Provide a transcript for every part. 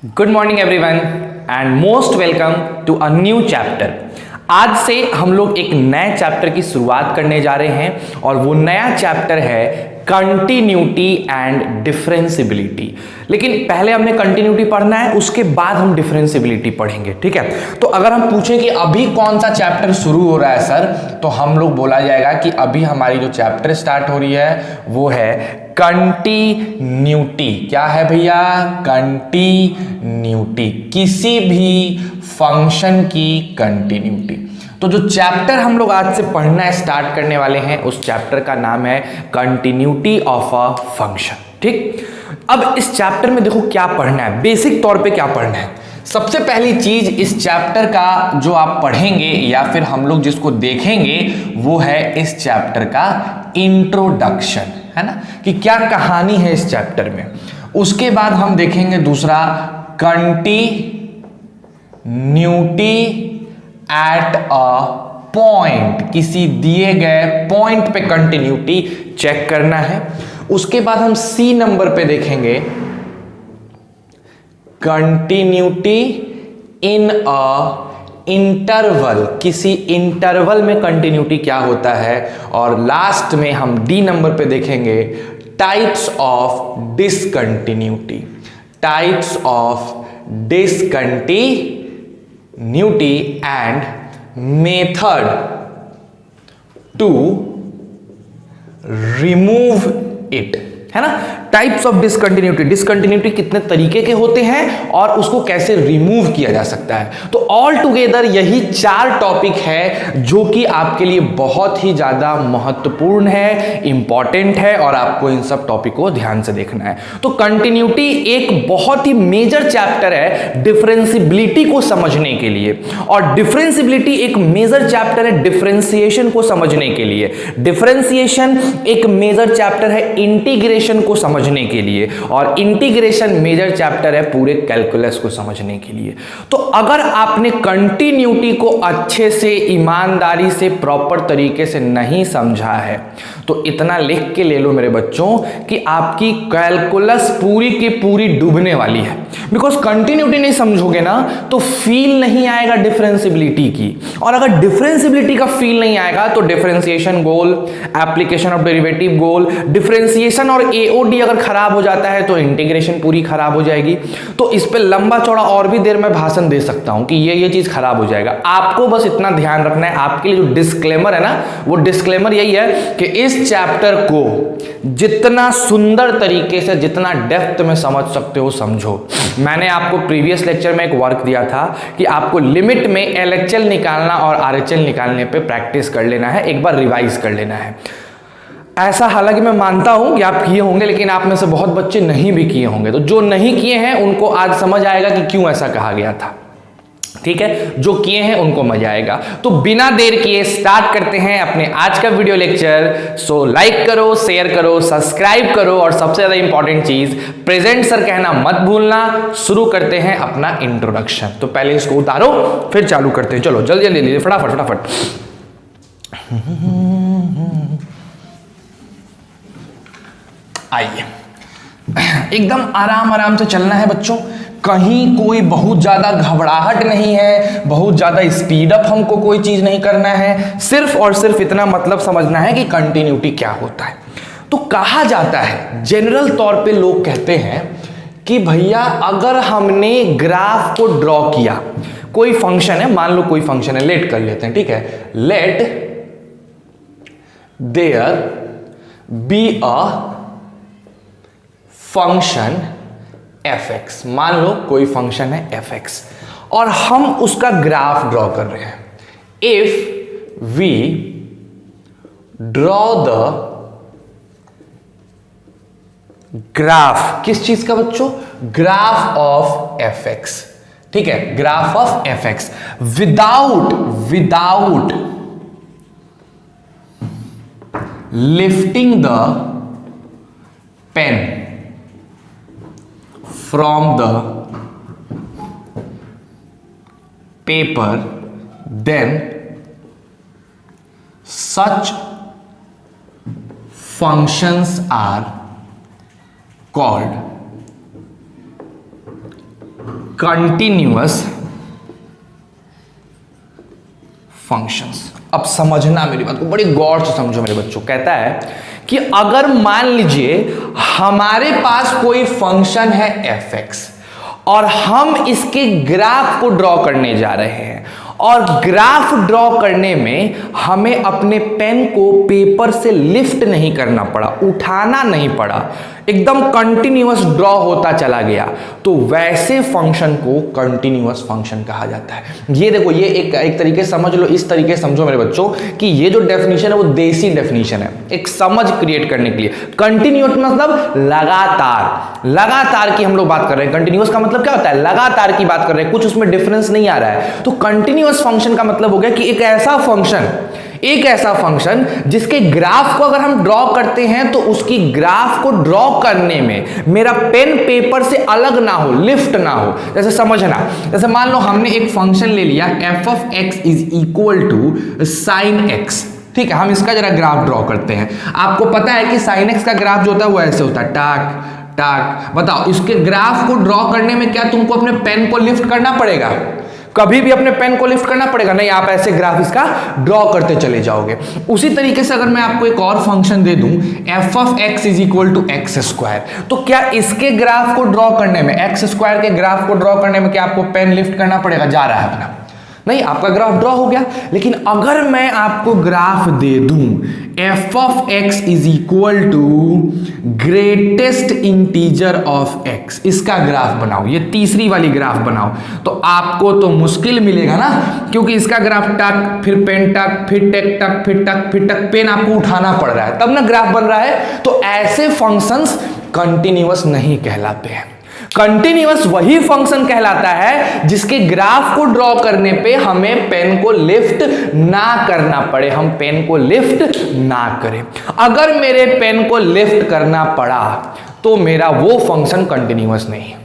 Good morning everyone and most welcome to a new chapter. आज से हम लोग एक नए चैप्टर की शुरुआत करने जा रहे हैं और वो नया चैप्टर है कंटिन्यूटी एंड डिफरेंशियबिलिटी। लेकिन पहले हमने कंटिन्यूटी पढ़ना है, उसके बाद हम डिफरेंशियबिलिटी पढ़ेंगे, ठीक है। तो अगर हम पूछें कि अभी कौन सा चैप्टर शुरू हो रहा है सर, तो हम लोग बोला जाएगा कि अभी हमारी जो चैप्टर स्टार्ट हो रही है वो है कंटिन्यूटी। क्या है भैया? कंटिन्यूटी, किसी भी फंक्शन की कंटिन्यूटी। तो जो चैप्टर हम लोग आज से पढ़ना स्टार्ट करने वाले हैं उस चैप्टर का नाम है कंटिन्यूटी ऑफ अ फंक्शन, ठीक। अब इस चैप्टर में देखो क्या पढ़ना है, बेसिक तौर पे क्या पढ़ना है। सबसे पहली चीज इस चैप्टर का जो आप पढ़ेंगे या फिर हम लोग जिसको देखेंगे वो है इस चैप्टर का इंट्रोडक्शन, है ना, कि क्या कहानी है इस चैप्टर में। उसके बाद हम देखेंगे दूसरा कंटिन्यूटी एट अ पॉइंट, किसी दिए गए पॉइंट पे कंटिन्यूटी चेक करना है। उसके बाद हम सी नंबर पे देखेंगे कंटिन्यूटी इन अ इंटरवल, किसी इंटरवल में कंटिन्यूटी क्या होता है। और लास्ट में हम डी नंबर पे देखेंगे types of discontinuity, types of discontinuity and method to remove it, है ना। टाइप्स ऑफ डिसकंटिन्यूटी, डिसकंटिन्यूटी कितने तरीके के होते हैं और उसको कैसे रिमूव किया जा सकता है। तो ऑल टुगेदर यही 4 टॉपिक है जो कि आपके लिए बहुत ही ज्यादा महत्वपूर्ण है, इंपॉर्टेंट है और आपको इन सब टॉपिक को ध्यान से देखना है। तो कंटिन्यूटी एक बहुत ही मेजर चैप्टर है डिफरेंशियबिलिटी को समझने के लिए, और डिफरेंशियबिलिटी एक मेजर चैप्टर है डिफरेंशिएशन को समझने के लिए, डिफरेंशिएशन एक मेजर चैप्टर है इंटीग्रेशन को समझने के लिए, और इंटीग्रेशन मेजर चैप्टर है पूरे कैलकुलस को समझने के लिए। तो अगर आपने कंटिन्यूटी को अच्छे से, ईमानदारी से, प्रॉपर तरीके से नहीं समझा है तो इतना लिख के ले लो मेरे बच्चों कि आपकी कैलकुलस पूरी की पूरी डूबने वाली है। बिकॉज कंटिन्यूटी नहीं समझोगे ना तो फील नहीं आएगा डिफरेंशियबिलिटी की, और अगर डिफरेंशियबिलिटी का फील नहीं आएगा तो differentiation goal, application of derivative goal, differentiation और एओडी अगर खराब हो जाता है तो इंटीग्रेशन पूरी खराब हो जाएगी। तो इस पे लंबा चौड़ा और भी देर में भाषण दे सकता हूं कि ये चीज खराब हो जाएगा। आपको बस इतना ध्यान रखना है, आपके लिए जो डिस्क्लेमर है ना, वो डिस्क्लेमर यही है कि इस चैप्टर को जितना सुंदर तरीके से, जितना डेप्थ में समझ सकते हो समझो। मैंने आपको प्रीवियस लेक्चर में एक वर्क दिया था कि आपको लिमिट में एलएचएल निकालना और आरएचएल निकालने पे प्रैक्टिस कर लेना है, एक बार रिवाइज कर लेना है। ऐसा हालांकि मैं मानता हूं कि आप किए होंगे, लेकिन आप में से बहुत बच्चे नहीं भी किए होंगे। तो जो नहीं किए हैं उनको आज समझ आएगा कि क्यों ऐसा कहा गया था, ठीक है। जो किए हैं उनको मजा आएगा। तो बिना देर किए स्टार्ट करते हैं अपने आज का वीडियो लेक्चर। सो लाइक करो, शेयर करो, सब्सक्राइब करो, और सबसे ज्यादा इंपॉर्टेंट चीज प्रेजेंट सर कहना मत भूलना। शुरू करते हैं अपना इंट्रोडक्शन। तो पहले इसको उतारो फिर चालू करते हैं। चलो जल्दी जल्दी फटाफट फटाफट। आइए, एकदम आराम आराम से चलना है बच्चों, कहीं कोई बहुत ज्यादा घबराहट नहीं है, बहुत ज्यादा स्पीड अप हमको कोई चीज नहीं करना है। सिर्फ और सिर्फ इतना मतलब समझना है कि कंटिन्यूटी क्या होता है। तो कहा जाता है, जनरल तौर पे लोग कहते हैं कि भैया अगर हमने ग्राफ को ड्रॉ किया, कोई फंक्शन है, मान लो कोई फंक्शन है, लेट कर लेते हैं, ठीक है। Let there be a function fx, मान लो कोई फंक्शन है fx और हम उसका ग्राफ ड्रॉ कर रहे हैं। If we draw the graph, किस चीज का बच्चों? ग्राफ ऑफ fx, ठीक है, graph of fx without lifting the pen from the paper, then such functions are called continuous functions. अब समझना मेरी बात को, बड़ी गौर से समझो मेरे बच्चों। कहता है कि अगर मान लीजिए हमारे पास कोई फंक्शन है f(x) और हम इसके ग्राफ को ड्रॉ करने जा रहे हैं, और ग्राफ ड्रॉ करने में हमें अपने पेन को पेपर से लिफ्ट नहीं करना पड़ा, उठाना नहीं पड़ा, एकदम कंटिन्यूअस ड्रॉ होता चला गया, तो वैसे फंक्शन को कंटिन्यूअस फंक्शन कहा जाता है। ये देखो, ये एक तरीके समझ लो, इस तरीके समझो मेरे बच्चों कि ये जो डेफिनेशन है वो देसी डेफिनेशन है, एक समझ क्रिएट करने के लिए। कंटिन्यूअस मतलब लगातार, लगातार की हम लोग बात कर रहे हैं। कंटिन्यूअस का मतलब क्या होता है? लगातार की बात कर रहे हैं, कुछ उसमें डिफरेंस नहीं आ रहा है। तो कंटिन्यूअस फंक्शन का मतलब हो गया कि एक ऐसा फंक्शन जिसके ग्राफ को अगर हम ड्रॉ करते हैं तो उसकी ग्राफ को ड्रॉ करने में मेरा पेन पेपर से अलग ना हो, लिफ्ट ना हो। जैसे समझना, जैसे मान लो हमने एक फंक्शन ले लिया f(x) is equal to sin x। ठीक है, हम इसका जरा ग्राफ ड्रॉ करते हैं। आपको पता है कि sin x का ग्राफ जो होता है वो ऐसे होता है, टाक टाक। बताओ, इसके ग्राफ को ड्रॉ करने में क्या तुमको अपने पेन को लिफ्ट करना पड़ेगा? कभी भी अपने पेन को लिफ्ट करना पड़ेगा? नहीं, आप ऐसे ग्राफ इसका ड्रॉ करते चले जाओगे। उसी तरीके से अगर मैं आपको एक और फंक्शन दे दूं f(x) is equal to x², तो क्या इसके ग्राफ को ड्रॉ करने में, x² के ग्राफ को ड्रॉ करने में क्या आपको पेन लिफ्ट करना पड़ेगा? जा रहा है अपना, नहीं, आपका ग्राफ ड्रॉ हो गया। लेकिन अगर मैं आपको ग्राफ दे दूं f(x) is equal to greatest integer of x, इसका ग्राफ बनाओ, ये तीसरी वाली ग्राफ बनाओ, तो आपको तो मुश्किल मिलेगा ना, क्योंकि इसका ग्राफ टक, फिर पेन टक, फिर टेक टक, फिर टक, फिर टक, पेन आपको उठाना पड़ रहा है, तब ना ग्राफ बन रहा है। तो ऐसे फंक्शंस कंटिन्यूअस नहीं कहलाते हैं। कंटिन्यूअस वही फंक्शन कहलाता है जिसके ग्राफ को ड्रॉ करने पे हमें पेन को लिफ्ट ना करना पड़े, हम पेन को लिफ्ट ना करें। अगर मेरे पेन को लिफ्ट करना पड़ा तो मेरा वो फंक्शन कंटिन्यूअस नहीं है।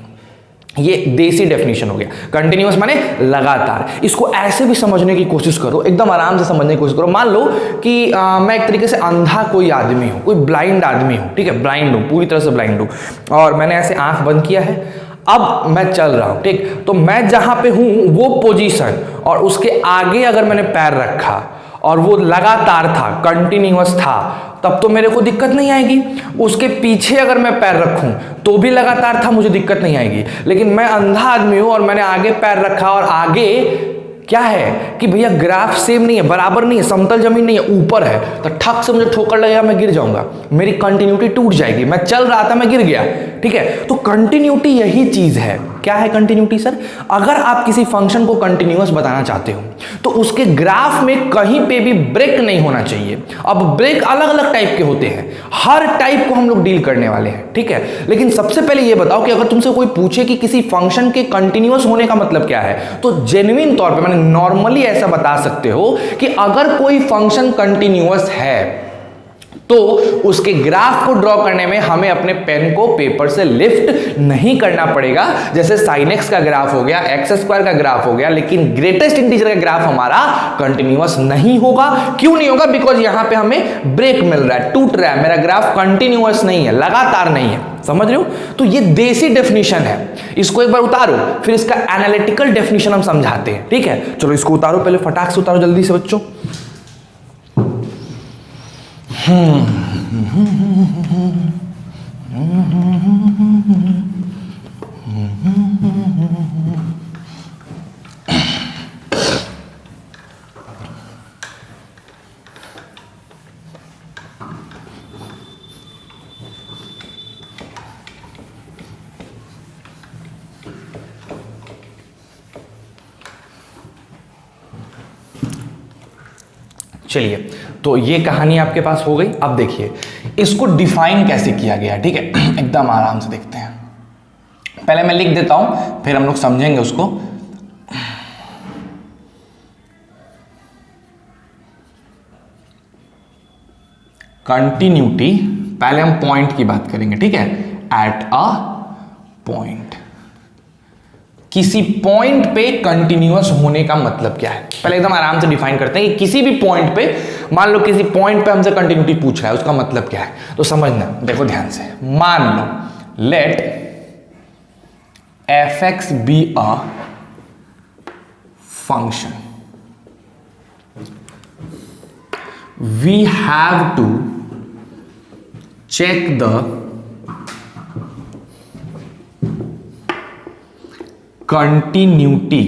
ये देसी डेफिनेशन हो गया। कंटिन्यूअस माने लगातार। इसको ऐसे भी समझने की कोशिश करो, एकदम आराम से समझने की कोशिश करो। मान लो कि मैं एक तरीके से अंधा कोई आदमी हूँ, कोई ब्लाइंड आदमी हूँ, ठीक है, ब्लाइंड हूँ, पूरी तरह से ब्लाइंड हूँ, और मैंने ऐसे आंख बंद किया है, अब मैं चल रहा हूँ, ठीक। तो मैं जहाँ पे हूँ वो पोजीशन और उसके आगे अगर मैंने पैर रखा और वो लगातार था, कंटिन्यूअस था, तब तो मेरे को दिक्कत नहीं आएगी। उसके पीछे अगर मैं पैर रखूं तो भी लगातार था, मुझे दिक्कत नहीं आएगी। लेकिन मैं अंधा आदमी हूं और मैंने आगे पैर रखा और आगे क्या है कि भैया ग्राफ सेम नहीं है, बराबर नहीं है, समतल जमीन नहीं है, ऊपर है, तो ठक से मुझे ठोकर लगेगा, मैं गिर जाऊंगा, मेरी कंटिन्यूटी टूट जाएगी। मैं चल रहा था, मैं गिर गया, ठीक है। तो कंटिन्यूटी यही चीज है। क्या है कंटिन्यूटी सर? अगर आप किसी फंक्शन को कंटिन्यूअस बताना चाहते हो तो उसके ग्राफ में कहीं पे भी ब्रेक नहीं होना चाहिए। अब ब्रेक अलग अलग टाइप के होते हैं, हर टाइप को हम लोग डील करने वाले हैं, ठीक है। लेकिन सबसे पहले ये बताओ कि अगर तुमसे कोई पूछे कि किसी फंक्शन के कंटिन्यूअस होने का मतलब क्या है, तो जेन्युइन तौर पे, मैंने नॉर्मली ऐसा बता सकते हो कि अगर कोई फंक्शन कंटिन्यूअस है तो उसके ग्राफ को ड्रॉ करने में हमें अपने पेन को पेपर से लिफ्ट नहीं करना पड़ेगा। जैसे sin x का ग्राफ हो गया, x² का ग्राफ हो गया, लेकिन ग्रेटेस्ट इंटीजर का ग्राफ हमारा कंटिन्यूअस नहीं होगा। क्यों नहीं होगा? बिकॉज यहां पे हमें ब्रेक मिल रहा है, टूट रहा है, मेरा ग्राफ कंटिन्यूअस नहीं है, लगातार नहीं है। समझ रहे हो? तो ये देसी डेफिनेशन है। इसको एक बार उतारो, फिर इसका एनालिटिकल डेफिनेशन हम समझाते हैं, ठीक है। चलो इसको उतारो, पहले फटाक से उतारो जल्दी से बच्चों। चलिए, तो ये कहानी आपके पास हो गई। अब देखिए इसको डिफाइन कैसे किया गया, ठीक है। एकदम आराम से देखते हैं। पहले मैं लिख देता हूं, फिर हम लोग समझेंगे उसको। कंटिन्यूटी, पहले हम पॉइंट की बात करेंगे, ठीक है। एट अ पॉइंट, किसी पॉइंट पे कंटिन्यूअस होने का मतलब क्या है, पहले एकदम आराम से डिफाइन करते हैं कि किसी भी पॉइंट पे, मान लो किसी पॉइंट पे हमसे कंटिन्यूटी पूछ रहा है, उसका मतलब क्या है। तो समझना, देखो ध्यान से, मान लो late fx be a function, we have to check the continuity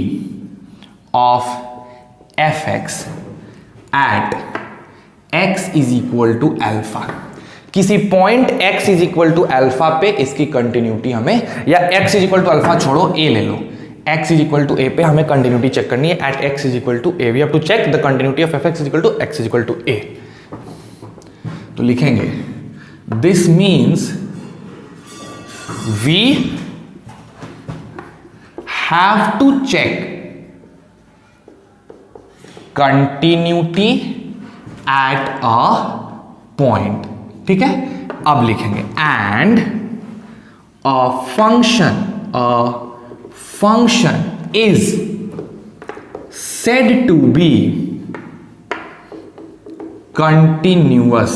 of fx at x is equal to alpha. किसी point x is equal to alpha पे इसकी कंटिन्यूटी हमें, या x is equal to alpha छोड़ो, a ले लो, x is equal to a पे हमें कंटिन्यूटी चेक करनी है at x is equal to a। We have to check the continuity of fx is equal to x is equal to a। तो लिखेंगे this means we have to check continuity at a point. ठीक है, अब लिखेंगे and a function is said to be continuous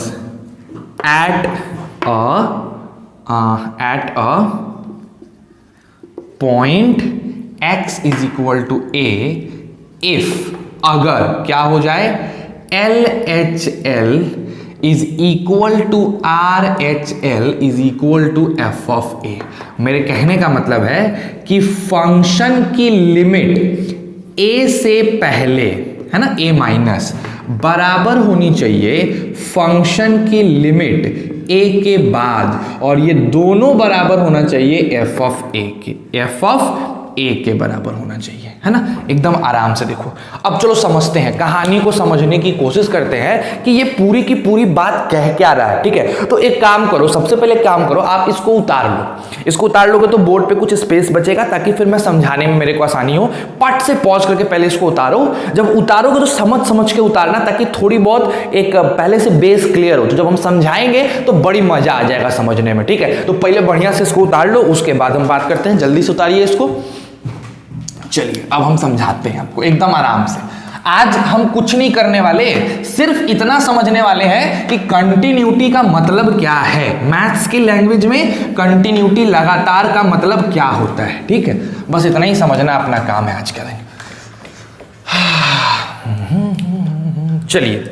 at a point x is equal to a if, अगर क्या हो जाए, LHL is equal to RHL is equal to f of a। मेरे कहने का मतलब है कि फंक्शन की लिमिट a से पहले, है ना, a माइनस बराबर होनी चाहिए फंक्शन की लिमिट a के बाद, और ये दोनों बराबर होना चाहिए f of a के, f of a के बराबर होना चाहिए, है ना। एकदम आराम से देखो। अब चलो समझते हैं, कहानी को समझने की कोशिश करते हैं कि ये पूरी की पूरी बात कह क्या रहा है। ठीक है, तो एक काम करो, सबसे पहले काम करो, आप इसको उतार लो। इसको उतार लोगे तो बोर्ड पे कुछ स्पेस बचेगा, ताकि फिर मैं समझाने में मेरे को आसानी हो। पट से पॉज करके पहले इसको उतारो। जब उतारोगे तो समझ के उतारना, ताकि थोड़ी बहुत एक पहले से बेस क्लियर हो, तो जब हम समझाएंगे तो बड़ी मजा आ जाएगा समझने में। ठीक है, तो पहले बढ़िया से इसको उतार लो, उसके बाद हम बात करते हैं। जल्दी से उतारिए इसको। चलिए अब हम समझाते हैं आपको एकदम आराम से। आज हम कुछ नहीं करने वाले, सिर्फ इतना समझना वाले हैं कि कंटिन्यूटी का मतलब क्या है। मैथ्स की लैंग्वेज में कंटिन्यूटी, लगातार का मतलब क्या होता है। ठीक है, बस इतना ही समझना अपना काम है आज का दिन। चलिए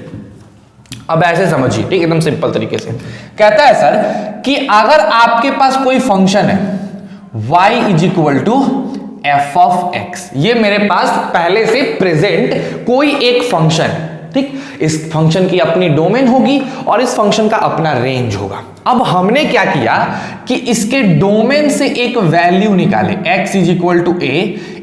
अब ऐसे समझिए, ठीक, एकदम सिंपल तरीके से। कहता है सर कि अगर आपके पास कोई फंक्शन है y is equal to f of x, ये मेरे पास पहले से प्रेजेंट कोई एक फंक्शन, ठीक, इस फंक्शन की अपनी डोमेन होगी और इस फंक्शन का अपना रेंज होगा। अब हमने क्या किया कि इसके डोमेन से एक वैल्यू निकाले, x is equal to a,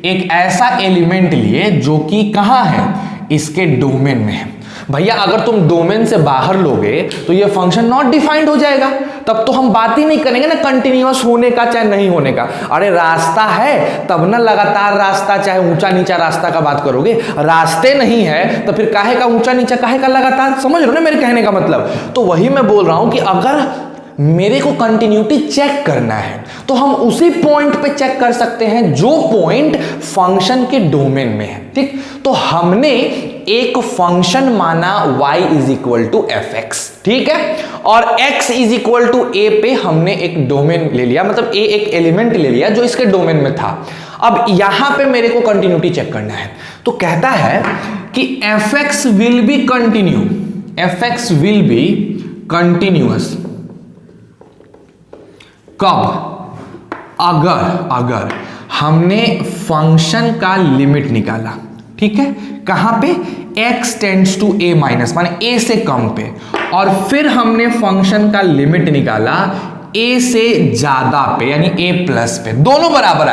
एक ऐसा एलिमेंट लिए जो कि कहां है, इसके डोमेन में है। भैया अगर तुम डोमेन से बाहर लोगे तो ये फंक्शन नॉट डिफाइंड हो जाएगा, तब तो हम बात ही नहीं करेंगे ना कंटिन्यूअस होने का चाहे नहीं होने का। अरे रास्ता है तब ना लगातार रास्ता, चाहे ऊंचा नीचा रास्ता का बात करोगे। रास्ते नहीं है तो फिर काहे का ऊंचा नीचा, काहे का लगातार, समझ रहे हो ना मेरे कहने का मतलब। तो वही मैं बोल रहा हूं कि अगर मेरे को कंटिन्यूटी चेक करना है तो हम उसी पॉइंट पे चेक कर सकते हैं जो पॉइंट फंक्शन के डोमेन में है। ठीक, तो हमने एक फंक्शन माना y is equal to f x, ठीक है, और x is equal to a पे हमने एक डोमेन ले लिया, मतलब a एक एलिमेंट ले लिया जो इसके डोमेन में था। अब यहां पे मेरे को कंटिन्यूटी चेक करना है, तो कहता है कि F x will be continue, F x will be continuous कब, अगर हमने फंक्शन का लिमिट निकाला। ठीक है, कहां पे, x tends to a minus, माने a से कम पे, और फिर हमने फंक्शन का लिमिट निकाला a से ज्यादा पे, यानी a प्लस पे। दोनों बराबर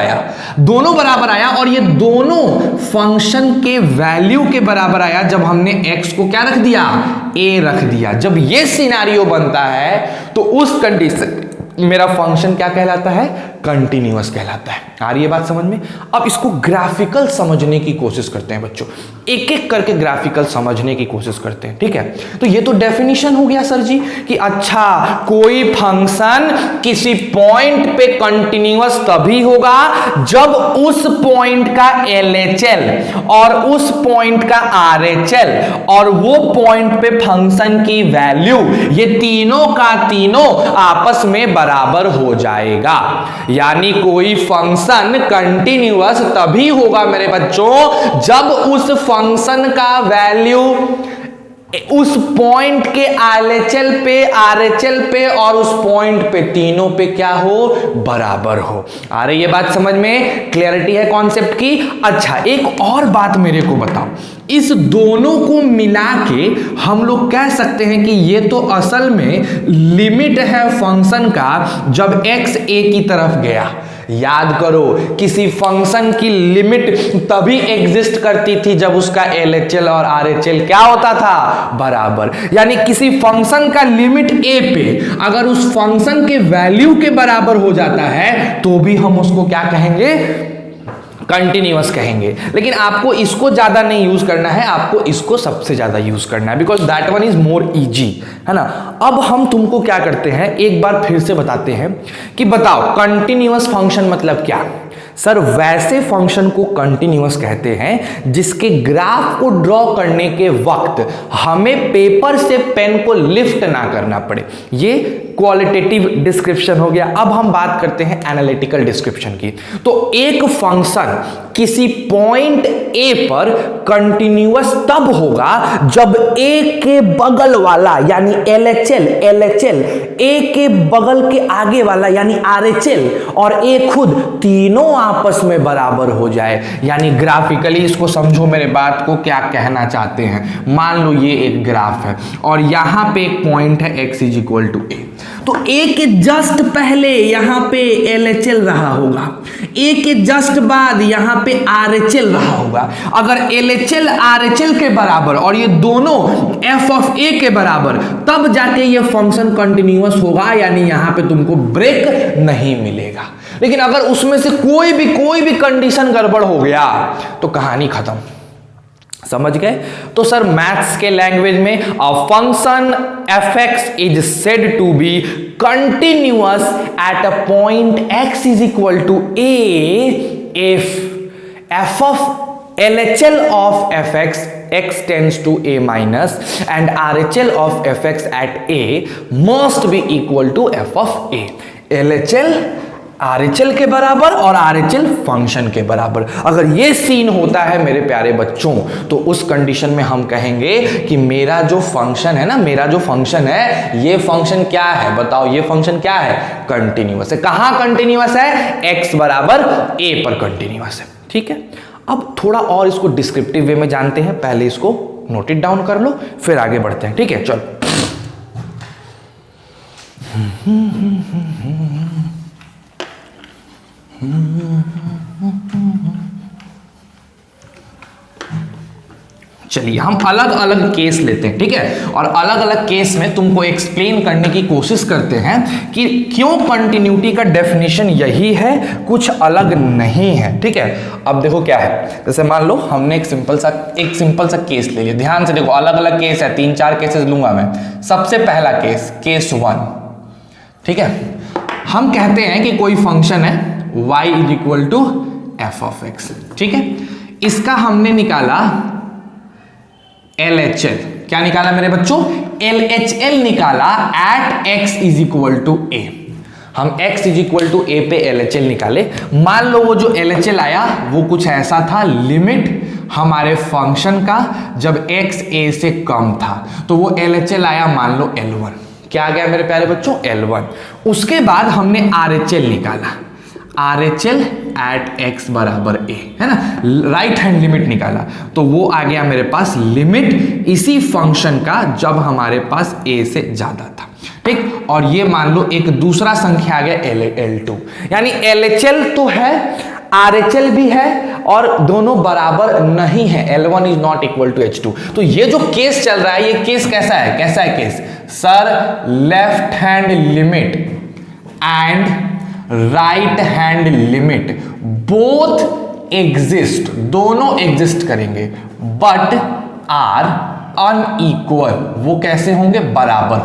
आया और ये दोनों फंक्शन के वैल्यू के बराबर आया जब हमने x को क्या रख दिया, a रख दिया। जब ये सिनारियो बनता है तो उस कंडीशन मेरा फंक्शन क्या कहलाता है, कंटिन्यूअस कहलाता है। आ रही है बात समझ में। अब इसको ग्राफिकल समझने की कोशिश करते हैं बच्चों, एक एक करके ग्राफिकल समझने की कोशिश करते हैं। ठीक है, तो ये तो डेफिनेशन हो गया सर जी कि अच्छा कोई फंक्शन किसी पॉइंट पे कंटिन्यूअस तभी होगा जब उस पॉइंट का LHL और उस पॉइंट का RHL और वो पॉइंट पे फंक्शन की वैल्यू, ये तीनों का तीनों आपस में बराबर हो जाएगा। यानी कोई फंक्शन कंटिन्यूअस तभी होगा मेरे बच्चों जब उस फंक्शन का वैल्यू उस पॉइंट के LHL पे, RHL पे और उस पॉइंट पे तीनों पे क्या हो, बराबर हो। आ रही है बात समझ में? क्लियरिटी है कॉन्सेप्ट की? अच्छा, एक और बात मेरे को बताओ, इस दोनों को मिला के हम लोग कह सकते हैं कि ये तो असल में लिमिट है फंक्शन का जब x a की तरफ गया। याद करो, किसी फंक्शन की लिमिट तभी एग्जिस्ट करती थी जब उसका LHL और RHL क्या होता था, बराबर। यानी किसी फंक्शन का लिमिट a पे अगर उस फंक्शन के वैल्यू के बराबर हो जाता है तो भी हम उसको क्या कहेंगे, कंटिन्यूअस कहेंगे। लेकिन आपको इसको ज्यादा नहीं यूज करना है, आपको इसको सबसे ज्यादा यूज करना है, because that one is more easy, है ना। अब हम तुमको क्या करते हैं, एक बार फिर से बताते हैं कि बताओ कंटिन्यूअस फंक्शन मतलब क्या। सर, वैसे फंक्शन को कंटिन्यूअस कहते हैं जिसके ग्राफ को ड्रॉ करने के वक्त हमें पेपर से पेन को लिफ्ट ना करना पड़े। ये क्वालिटेटिव डिस्क्रिप्शन हो गया। अब हम बात करते हैं एनालिटिकल डिस्क्रिप्शन की। तो एक फंक्शन किसी पॉइंट ए पर कंटिन्यूअस तब होगा जब ए के बगल वाला यानी LHL ए के बगल के आगे वाला यानी RHL और ए खुद तीनों आपस में बराबर हो जाए। यानी ग्राफिकली इसको समझो मेरे बात को, क्या कहना चाहते हैं। मान लो ये एक ग्राफ है और यहां पे एक पॉइंट है x = a, तो a के जस्ट पहले यहां पे LHL रहा होगा, a के जस्ट बाद यहां पे RHL रहा होगा। अगर LHL RHL के बराबर और ये दोनों f ऑफ a के बराबर, तब जाके ये फंक्शन कंटिन्यूअस होगा, यानी यहां पे तुमको ब्रेक नहीं मिलेगा। लेकिन अगर उसमें से कोई भी कंडीशन गड़बड़ हो गया तो कहानी खत्म। समझ गए? तो सर मैथ्स के लैंग्वेज में a function fx is said to be continuous at a point x = a if f of LHL of fx x tends to a minus and RHL of fx at a must be equal to f of a। LHL RHL के बराबर और RHL function के बराबर। अगर ये scene होता है मेरे प्यारे बच्चों, तो उस कंडीशन में हम कहेंगे कि मेरा जो फंक्शन है ना, मेरा जो फंक्शन है, ये फंक्शन क्या है, बताओ ये फंक्शन क्या है, कंटिन्यूअस है। कहां कंटिन्यूअस है, x बराबर a पर कंटिन्यूअस है। ठीक है, अब थोड़ा और इसको डिस्क्रिप्टिव वे में जानते हैं। पहले इसको नोट इट डाउन कर लो, फिर आगे बढ़ते हैं। ठीक है, चलो। चलिए हम अलग अलग केस लेते हैं। ठीक है, और अलग अलग केस में तुमको एक्सप्लेन करने की कोशिश करते हैं कि क्यों कंटिन्यूटी का डेफिनेशन यही है, कुछ अलग नहीं है। ठीक है, अब देखो क्या है, जैसे मान लो हमने एक सिंपल सा केस ले लिया। ध्यान से देखो, अलग अलग केस है, 3-4 केसेस लूंगा मैं। सबसे पहला केस 1। ठीक है, हम कहते हैं कि कोई फंक्शन है y = f of x। ठीक है, इसका हमने निकाला LHL। क्या निकाला मेरे बच्चों, LHL निकाला एट x = a। हम x = a पे LHL निकाले। मान लो वो जो LHL आया वो कुछ ऐसा था, लिमिट हमारे फंक्शन का जब x a से कम था, तो वो LHL आया मान लो L1। क्या आ गया मेरे प्यारे बच्चों, L1। उसके बाद हमने RHL निकाला, RHL एट x बराबर a, है ना, राइट हैंड लिमिट निकाला, तो वो आ गया मेरे पास लिमिट इसी फंक्शन का जब हमारे पास a से ज्यादा था। ठीक, और ये मान लो एक दूसरा संख्या आ गया L2, यानी LHL तो है, RHL भी है और दोनों बराबर नहीं है। L1 is not equal to H2। तो ये जो केस चल रहा है, ये केस कैसा है case, sir left hand limit and right hand limit both exist, दोनों एग्जिस्ट करेंगे, बट आर अनइक्वल। वो कैसे होंगे, बराबर,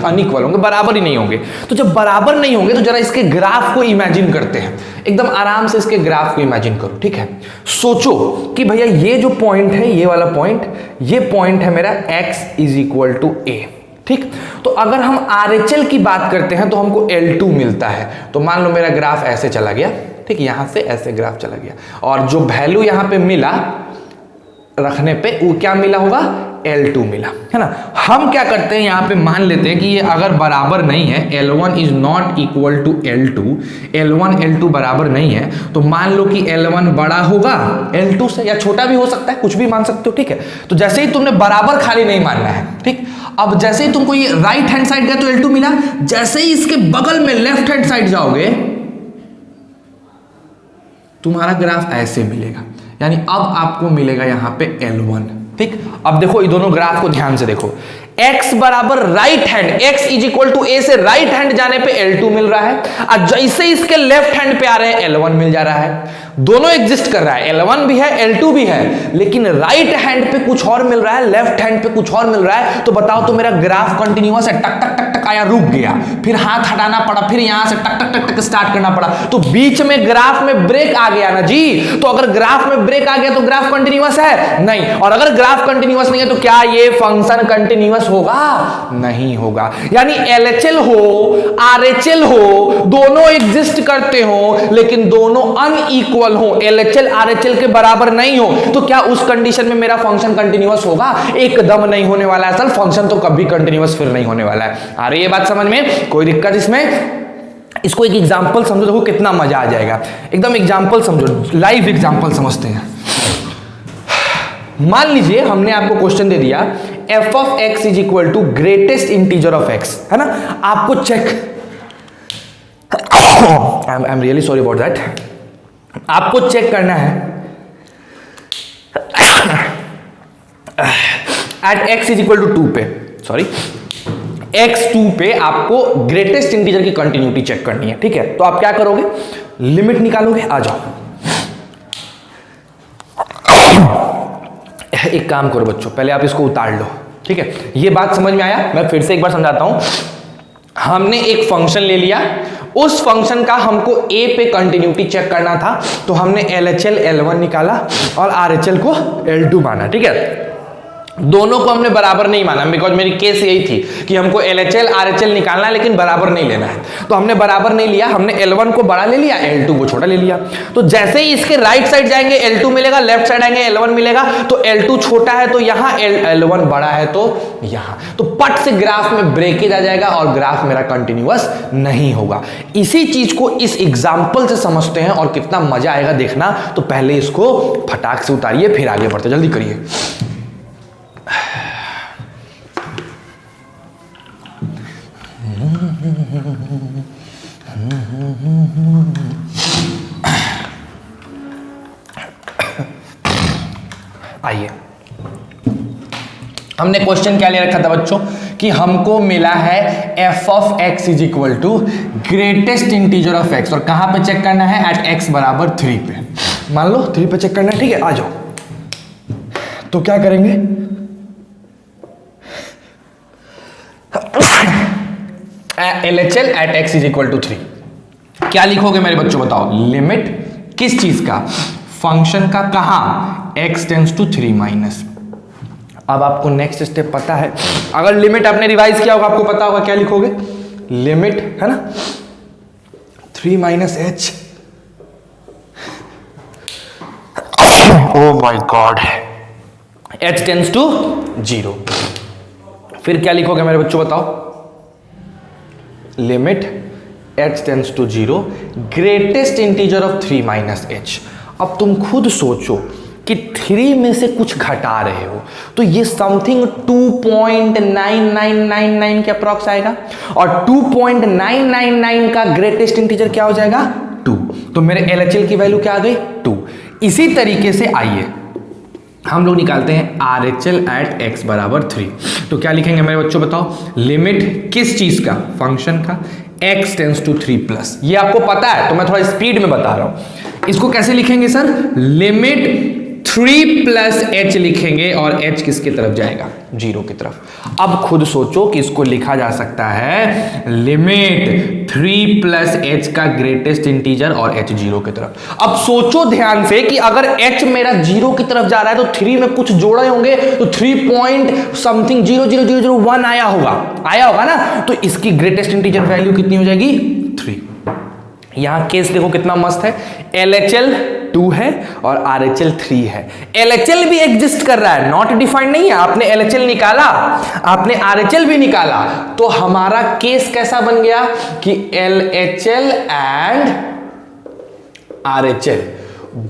अनइक्वल होंगे, बराबर ही नहीं होंगे। तो जब बराबर नहीं होंगे तो जरा इसके ग्राफ को इमेजिन करते हैं, एकदम आराम से इसके ग्राफ को इमेजिन करो। ठीक है, सोचो कि भैया ये जो पॉइंट है, ये वाला पॉइंट, ये पॉइंट है मेरा x = a। ठीक। तो अगर हम RHL की बात करते हैं तो हमको L2 मिलता है। तो मान लो मेरा ग्राफ ऐसे चला गया, ठीक, यहां से ऐसे ग्राफ चला गया, और जो वैल्यू यहां पे मिला रखने पे वो क्या मिला होगा, L2 मिला, है ना। हम क्या करते हैं यहाँ पे मान लेते हैं कि ये अगर बराबर नहीं है, L1 is not equal to L2, L1 L2 बराबर नहीं है, तो मान लो कि L1 बड़ा होगा L2 से, या छोटा भी हो सकता है, कुछ भी मान सकते हो, ठीक है। तो जैसे ही तुमने बराबर खाली नहीं मानना है, ठीक। अब जैसे ही तुमको ये राइट हैंड साइड गया तो L2 मिला, जैसे ही इसके बगल में लेफ्ट हैंड साइड जाओगे तुम्हारा ग्राफ ऐसे मिलेगा, यानी अब आपको मिलेगा यहां पे L1, ठीक। अब देखो ये दोनों ग्राफ को ध्यान से देखो, x बराबर right hand, x is equal to a से राइट हैंड जाने पे L2 मिल रहा है, और जैसे इसके लेफ्ट हैंड पे आ रहे हैं L1 मिल जा रहा है। दोनों एग्जिस्ट कर रहा है, L1 भी है L2 भी है, लेकिन राइट हैंड पे कुछ और मिल रहा है, लेफ्ट हैंड पे कुछ और मिल रहा है। तो बताओ तो मेरा ग्राफ कंटिन्यूअस है, टक टक टक टक आया, रुक गया, फिर हाथ हटाना पड़ा, फिर यहां से टक टक टक टक स्टार्ट करना पड़ा, तो बीच में ग्राफ में ब्रेक आ गया ना जी। तो अगर ग्राफ में ब्रेक आ गया तो ग्राफ कंटिन्यूअस है नहीं, और अगर ग्राफ कंटिन्यूअस नहीं है तो क्या ये फंक्शन कंटिन्यूअस होगा, नहीं होगा। यानी LHL हो RHL हो, दोनों एग्जिस्ट करते हो, लेकिन दोनों अनइक्वल हो, LHL RHL के बराबर नहीं हो, तो क्या उस कंडीशन में मेरा फंक्शन कंटिन्यूअस होगा, एकदम नहीं होने वाला है। असल फंक्शन तो कभी कंटिन्यूअस फिर नहीं होने वाला है। आ रही है बात समझ में, कोई दिक्कत इसमें? इसको एक एग्जांपल समझो, देखो कितना मजा आ जाएगा, एकदम एग्जांपल समझो, लाइव एग्जांपल समझते हैं। मान लीजिए हमने आपको क्वेश्चन दे दिया f of x is equal to greatest integer of x, है ना। आपको check, I am really sorry about that, आपको चेक करना है at x is equal to 2 पे, सॉरी x2 पे आपको ग्रेटेस्ट इंटीजर की कंटिन्यूटी चेक करनी है, ठीक है। तो आप क्या करोगे, लिमिट निकालोगे, आ जाओ। एक काम करो बच्चों, पहले आप इसको उतार लो, ठीक है। ये बात समझ में आया? मैं फिर से एक बार समझाता हूं। हमने एक फंक्शन ले लिया, उस फंक्शन का हमको a पे कंटिन्यूटी चेक करना था, तो हमने LHL L1 निकाला और RHL को L2 माना, ठीक है। दोनों को हमने बराबर नहीं माना, बिकॉज मेरी केस यही थी कि हमको LHL RHL निकालना है लेकिन बराबर नहीं लेना है, तो हमने बराबर नहीं लिया, हमने L1 को बड़ा ले लिया, L2 को छोटा ले लिया। तो जैसे ही इसके राइट साइड जाएंगे L2 मिलेगा, लेफ्ट साइड आएंगे L1 मिलेगा, तो L2 छोटा है तो यहां, L1 बड़ा है तो यहां, तो पट से ग्राफ में ब्रेकेज आ जाएगा और ग्राफ मेरा कंटिन्यूअस नहीं होगा। इसी चीज को इस एग्जाम्पल से समझते हैं और कितना मजा आएगा देखना। तो पहले इसको फटाक से उतारिए, फिर आगे बढ़ते, जल्दी करिए। आइए, हमने क्वेश्चन क्या ले रखा था बच्चों कि हमको मिला है f of x is equal to greatest integer of x, और कहां पे चेक करना है, एट x बराबर 3 पे। मान लो 3 पे चेक करना है, ठीक है। आ जाओ, तो क्या करेंगे, LHL at x is equal to 3, क्या लिखोगे मेरे बच्चों बताओ, लिमिट किस चीज का, फंक्शन का, कहां, x टेंड्स टू 3 माइनस। अब आपको नेक्स्ट स्टेप पता है, अगर लिमिट आपने रिवाइज किया होगा आपको पता होगा क्या लिखोगे, लिमिट, है ना, 3 minus h, oh my God, h tends to 0। फिर क्या लिखोगे मेरे बच्चों बताओ, limit h tends to 0 greatest integer of 3 minus h। अब तुम खुद सोचो कि 3 में से कुछ घटा रहे हो, तो ये समथिंग 2.9999 के अप्रॉक्स आएगा, और 2.999 का ग्रेटेस्ट इंटीजर क्या हो जाएगा, 2। तो मेरे LHL की वैल्यू क्या आ गई, 2। इसी तरीके से आइए हम लोग निकालते हैं RHL एट x बराबर 3। तो क्या लिखेंगे मेरे बच्चों बताओ, लिमिट किस चीज का, फंक्शन का, x टेंड्स टू 3 प्लस। ये आपको पता है तो मैं थोड़ा स्पीड में बता रहा हूं, इसको कैसे लिखेंगे सर, लिमिट 3 प्लस एच लिखेंगे और एच किसकी तरफ जाएगा, 0 की तरफ। अब खुद सोचो कि इसको लिखा जा सकता है लिमिट 3 प्लस एच का ग्रेटेस्ट इंटीजर और एच 0 की तरफ। अब सोचो ध्यान से कि अगर एच मेरा 0 की तरफ जा रहा है तो 3 में कुछ जोड़े होंगे तो 3 पॉइंट समथिंग 00001 आया होगा ना, तो इसकी ग्रेटेस्ट इंटीजर वैल्यू कितनी हो जाएगी, 3। यहां केस देखो कितना मस्त है, LHL 2 है और RHL 3 है। LHL भी एग्जिस्ट कर रहा है, नॉट डिफाइंड नहीं है। आपने LHL निकाला, आपने RHL भी निकाला, तो हमारा केस कैसा बन गया कि LHL and RHL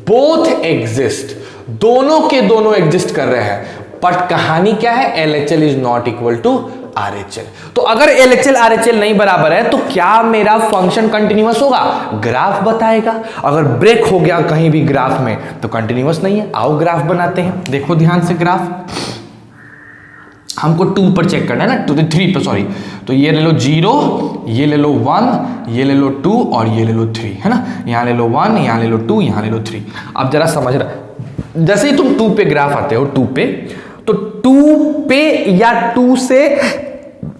both exist, दोनों के दोनों एग्जिस्ट कर रहे हैं। बट कहानी क्या है, LHL is not equal to RHL। तो अगर LHL RHL नहीं बराबर है तो क्या मेरा फंक्शन कंटिन्यूअस होगा, ग्राफ बताएगा। अगर ब्रेक हो गया कहीं भी ग्राफ में तो कंटिन्यूअस नहीं है। आओ ग्राफ बनाते हैं, देखो ध्यान से ग्राफ। हमको 2 पर चेक करना है ना, 3 पर सॉरी। तो ये ले लो 0, ये ले लो 1, ये ले लो 2 और ये ले लो 3, है ना। यहां ले लो 1, यहां ले लो 2, यहां ले लो 3। अब जरा समझ रहा, जैसे ही तुम 2 पे ग्राफ आते हो 2 पे, तो 2 पे या 2 से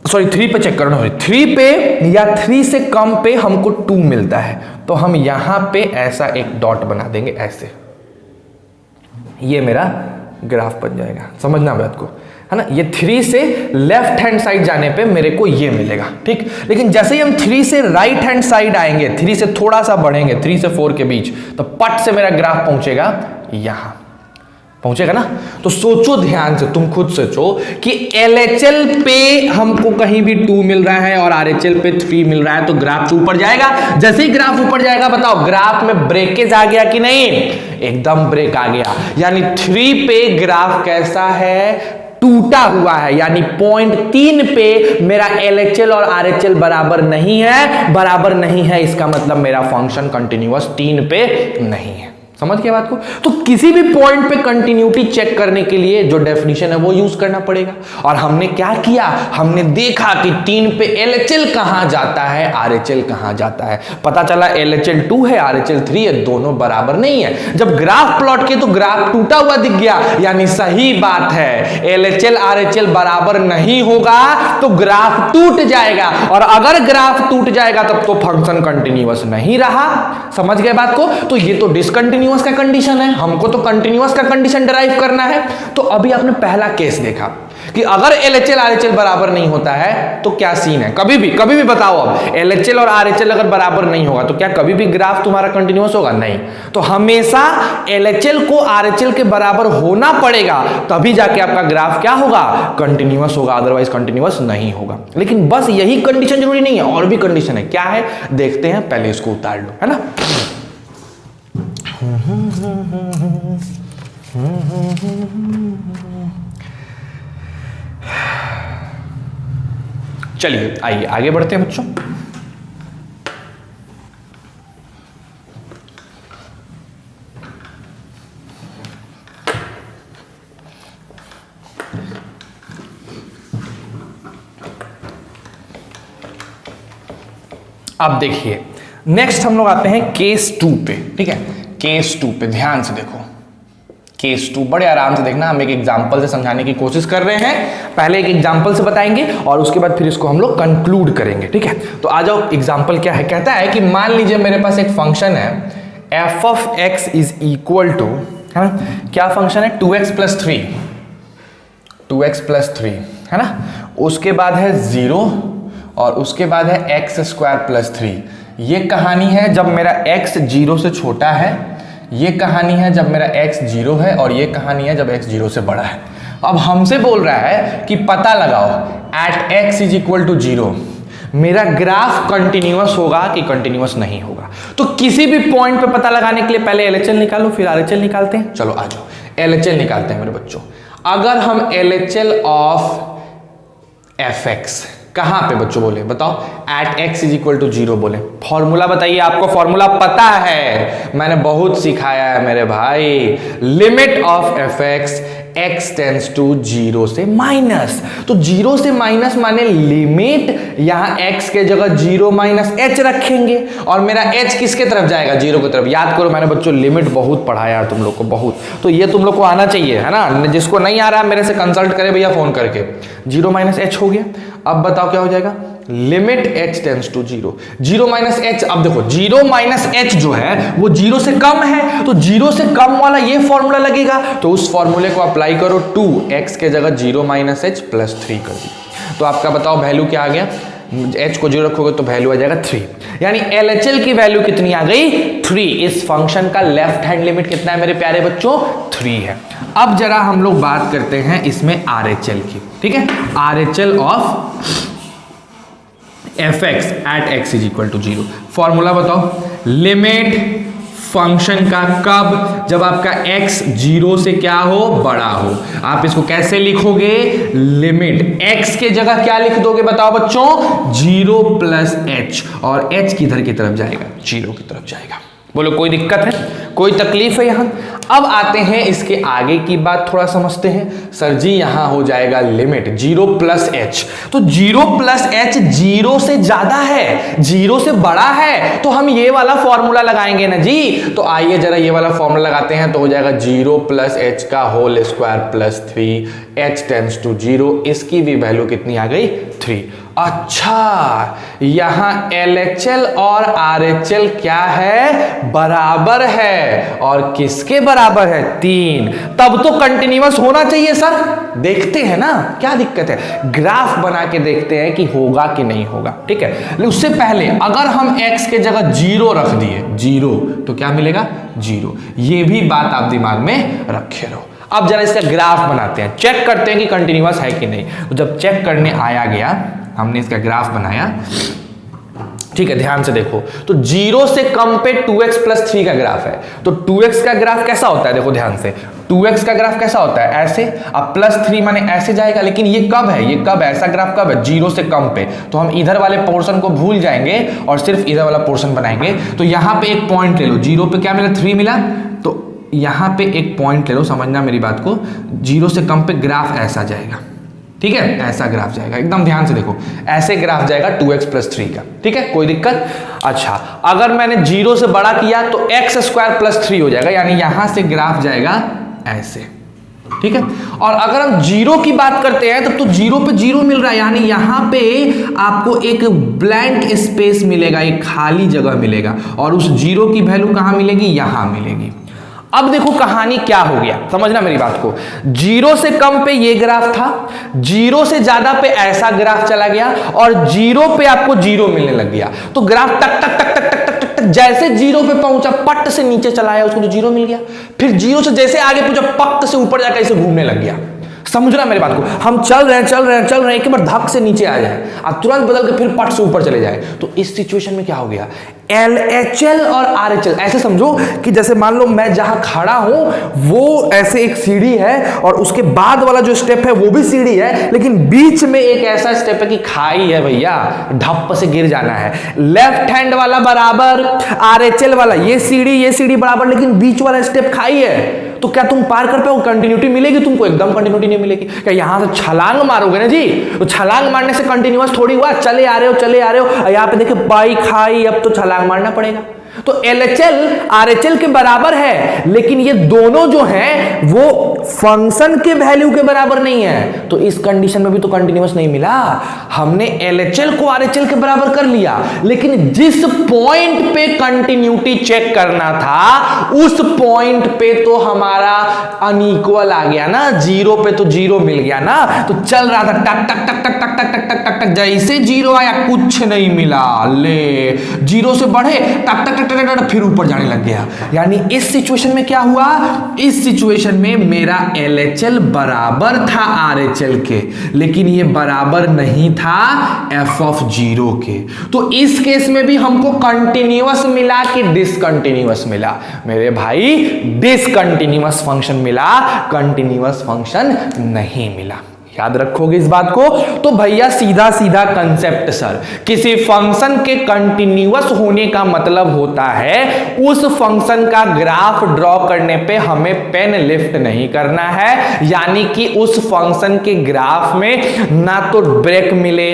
सॉरी 3 पे चेक करना, 3 पे या 3 से कम पे हमको 2 मिलता है, तो हम यहां पे ऐसा एक डॉट बना देंगे ऐसे, ये मेरा ग्राफ बन जाएगा। समझना बात को, है ना। ये 3 से लेफ्ट हैंड साइड जाने पे मेरे को ये मिलेगा, ठीक। लेकिन जैसे ही हम 3 से राइट हैंड साइड आएंगे, 3 से थोड़ा सा बढ़ेंगे, 3 से 4 के बीच, तो पट से मेरा ग्राफ पहुंचेगा यहां, पहुंचेगा ना। तो सोचो ध्यान से, तुम खुद सोचो कि LHL पे हमको कहीं भी 2 मिल रहा है और RHL पे 3 मिल रहा है, तो ग्राफ तो ऊपर जाएगा। जैसे ही ग्राफ ऊपर जाएगा, बताओ ग्राफ में ब्रेकेज आ गया कि नहीं, एकदम ब्रेक आ गया। यानी 3 पे ग्राफ कैसा है, टूटा हुआ है। यानी पॉइंट 3 पे मेरा LHL और RHL बराबर नहीं है, इसका मतलब मेरा फंक्शन कंटिन्यूअस 3 पे नहीं है। समझ गए बात को। तो किसी भी पॉइंट पे कंटिन्यूटी चेक करने के लिए जो डेफिनेशन है वो यूज करना पड़ेगा। और हमने क्या किया, हमने देखा कि 3 पे LHL कहां जाता है, RHL कहां जाता है। पता चला LHL 2 है, RHL 3 है, दोनों बराबर नहीं है। जब ग्राफ प्लॉट किए तो ग्राफ टूटा हुआ दिख गया, यानी सही बात है, LHL RHL बराबर नहीं होगा तो ग्राफ टूट जाएगा, और अगर ग्राफ टूट जाएगा तब तो फंक्शन कंटिन्यूअस नहीं रहा। समझ गए बात को। तो ये तो डिसकंटिन्यूअस का कंडीशन है, हमको तो कंटिन्यूअस का कंडीशन डिराइव करना है। तो अभी आपने पहला केस देखा कि अगर LHL RHL बराबर नहीं होता है तो क्या सीन है। कभी भी बताओ, अब LHL और RHL अगर बराबर नहीं होगा तो क्या कभी भी ग्राफ तुम्हारा कंटिन्यूअस होगा, नहीं। तो हमेशा LHL को RHL के बराबर होना पड़ेगा, तभी जाके आपका ग्राफ क्या होगा, कंटिन्यूअस होगा, अदरवाइज कंटिन्यूअस नहीं होगा। लेकिन बस यही कंडीशन जरूरी नहीं है, और भी कंडीशन है। क्या है देखते हैं, पहले इसको उतार लो, है ना। चलिए आइए आगे बढ़ते हैं बच्चों। अब देखिए नेक्स्ट हम लोग आते हैं केस 2 पे, ठीक है। केस 2 पे ध्यान से देखो, केस 2 बड़े आराम से देखना, हम एक एग्जांपल से समझाने की कोशिश कर रहे हैं। पहले एक एग्जांपल से बताएंगे और उसके बाद फिर इसको हम लोग कंक्लूड करेंगे, ठीक है। तो आ जाओ, एग्जांपल क्या है, कहता है कि मान लीजिए मेरे पास एक फंक्शन है f of x is equal to, है ना, क्या फंक्शन है, 2x प्लस 3, है ना। उसके बाद है 0 और उसके बाद है x स्क्वायर प्लस 3। ये कहानी है जब मेरा x 0 से छोटा है, ये कहानी है जब मेरा x 0 है, और ये कहानी है जब x 0 से बड़ा है। अब हमसे बोल रहा है कि पता लगाओ at x is equal to 0 मेरा ग्राफ कंटिन्यूअस होगा कि कंटिन्यूअस नहीं होगा। तो किसी भी पॉइंट पे पता लगाने के लिए पहले LHL निकालो फिर RHL निकालते हैं। चलो आ जाओ, LHL निकालते हैं मेरे बच्चों। अगर हम LHL ऑफ fx कहां पे बच्चों बोले, बताओ, at x is equal to 0 बोले। फॉर्मूला बताइए, आपको फॉर्मूला पता है, मैंने बहुत सिखाया है मेरे भाई। Limit of f x x tends to 0 से माइनस, तो 0 से माइनस माने लिमिट यहां x के जगह 0 माइनस h रखेंगे और मेरा h किसके तरफ जाएगा, 0 की तरफ। याद करो मैंने बच्चों लिमिट बहुत पढ़ाया तुम लोग को, बहुत, तो ये तुम लोग को आना चाहिए, है ना। जिसको नहीं आ रहा है मेरे से कंसल्ट करे भैया फोन करके। 0 माइनस h हो गया, अब बताओ क्या हो जाएगा, limit h tends to 0, 0 minus h। अब देखो 0 माइनस h जो है वो 0 से कम है, तो 0 से कम वाला ये फॉर्मूला लगेगा, तो उस फॉर्मूले को अप्लाई करो, 2x के जगह 0 माइनस h प्लस 3 कर दी, तो आपका बताओ वैल्यू क्या आ गया, h को 0 रखोगे तो वैल्यू आ जाएगा 3, यानी LHL की वैल्यू कितनी आ गई, 3। इस फंक्शन का लेफ्ट हैंड लिमिट कितना है मेरे प्यारे बच्चों, 3 है। अब जरा हम लोग बात करते हैं इसमें RHL की, ठीक है, RHL of f x at x is equal to 0। Formula बताओ, लिमिट फंक्शन का कब, जब आपका x 0 से क्या हो, बड़ा हो। आप इसको कैसे लिखोगे, लिमिट x के जगह क्या लिख दोगे बताओ बच्चों, 0 प्लस h, और h किधर की तरफ जाएगा, 0 की तरफ जाएगा। बोलो कोई दिक्कत है, कोई तकलीफ है यहां। अब आते हैं इसके आगे की बात थोड़ा समझते हैं। सर जी यहां हो जाएगा लिमिट 0 प्लस h, तो 0 प्लस h 0 से ज्यादा है, 0 से बड़ा है, तो हम ये वाला फॉर्मूला लगाएंगे ना जी। तो आइए जरा ये वाला फॉर्मूला लगाते हैं, तो हो जाएगा 0 प्लस h का whole square plus 3, h tends to 0, इसकी भी वैल्यू कितनी आ गई, 3। अच्छा, यहां LHL और RHL क्या है, बराबर है, और किसके बराबर है, 3। तब तो कंटिन्यूअस होना चाहिए सर। देखते हैं ना क्या दिक्कत है, ग्राफ बना के देखते हैं कि होगा कि नहीं होगा, ठीक है। लेकिन उससे पहले अगर हम x के जगह 0 रख दिए, 0, तो क्या मिलेगा, 0। ये भी बात आप दिमाग में रखे रहो। अब जरा इसका ग्राफ बनाते हैं, चेक करते हैं कि कंटिन्यूअस है कि नहीं। तो जब चेक करने आया गया, हमने इसका ग्राफ बनाया, ठीक है, ध्यान से देखो, तो 0 से कम पे 2x प्लस 3 का ग्राफ है। तो 2x का ग्राफ कैसा होता है, देखो ध्यान से, 2x का ग्राफ कैसा होता है, ऐसे, अब प्लस 3 माने ऐसे जाएगा, लेकिन ये कब है, ये कब है, ऐसा ग्राफ कब है, 0 से कम पे। तो हम इधर वाले पोर्शन को भूल जाएंगे और सिर्फ इधर वाला पोर्शन बनाएंगे। तो यहां पे एक पॉइंट ले लो, 0 पे क्या मिला, 3 मिला, तो यहां पे एक पॉइंट ले लो, समझना मेरी बात को, 0 से कम पे ग्राफ ऐसा जाएगा, ठीक है, ऐसा ग्राफ जाएगा, एकदम ध्यान से देखो, ऐसे ग्राफ जाएगा 2x प्लस 3 का, ठीक है, कोई दिक्कत। अच्छा, अगर मैंने 0 से बड़ा किया तो x स्क्वायर प्लस 3 हो जाएगा, यानी यहां से ग्राफ जाएगा ऐसे, ठीक है। और अगर हम 0 की बात करते हैं तब तो 0 पे 0 मिल रहा है, यानी यहां पे आपको एक ब्लैंक स्पेस मिलेगा, एक खाली जगह मिलेगा, और उस 0 की वैल्यू कहां मिलेगी, यहां मिलेगी। अब देखो कहानी क्या हो गया, समझना मेरी बात को, 0 से कम पे ये ग्राफ था, 0 से ज्यादा पे ऐसा ग्राफ चला गया, और 0 पे आपको 0 मिलने लग गया। तो ग्राफ टक टक टक टक टक टक टक जैसे 0 पे पहुंचा, पट से नीचे चला आया, उसको तो 0 मिल गया। फिर 0 से जैसे आगे पहुंचा, पट से ऊपर जाकर इसे घूमने लग गया। समझना मेरी बात को, हम चल रहे हैं, एक बार धक से नीचे आ जाए और तुरंत बदल के फिर पट से ऊपर चले जाए। तो इस सिचुएशन में क्या हो गया, LHL और RHL ऐसे समझो कि जैसे मान लो मैं जहां खड़ा हूं वो ऐसे एक सीढ़ी है, और उसके बाद वाला जो स्टेप है वो भी सीढ़ी है, लेकिन बीच में एक ऐसा स्टेप है कि खाई है भैया, ढप से गिर जाना है। लेफ्ट हैंड वाला बराबर, RHL वाला ये सीढ़ी बराबर, लेकिन बीच वाला स्टेप खाई है। तो क्या तुम पार कर पाओ, कंटिन्यूटी मिलेगी तुमको, एकदम कंटिन्यूटी नहीं मिलेगी। क्या यहां से छलांग मारोगे ना जी, तो छलांग मारने से कंटिन्यूअस थोड़ी हुआ, चले आ रहे हो, यहां पे देखिए बाई खाई, अब तो छलांग मारना पड़ेगा। तो LHL RHL के बराबर है, लेकिन ये दोनों जो हैं वो फंक्शन के वैल्यू के बराबर नहीं है। तो इस कंडीशन में भी तो कंटिन्यूअस नहीं मिला। हमने LHL को RHL के बराबर कर लिया, लेकिन जिस पॉइंट पे कंटिन्यूटी चेक करना था उस पॉइंट पे तो हमारा अनइक्वल आ गया ना, 0 पे तो 0 मिल गया ना। तो चल रहा था टक टक टक टक टक टक टक टक टक, जैसे 0 आया कुछ नहीं मिला, ले 0 से बढ़े टक टक फिर ऊपर जाने लग गया। यानी इस सिचुएशन में क्या हुआ, इस सिचुएशन में मेरा LHL बराबर था RHL के, लेकिन ये बराबर नहीं था f ऑफ 0 के। तो इस केस में भी हमको कंटिन्यूअस मिला कि डिसकंटिन्यूअस मिला, मेरे भाई डिसकंटिन्यूअस फंक्शन मिला, कंटिन्यूअस फंक्शन नहीं मिला। याद रखोगे इस बात को। तो भैया सीधा सीधा कंसेप्ट सर, किसी फंक्शन के कंटिन्यूअस होने का मतलब होता है उस फंक्शन का ग्राफ ड्रॉ करने पे हमें पेन लिफ्ट नहीं करना है, यानी कि उस फंक्शन के ग्राफ में ना तो ब्रेक मिले,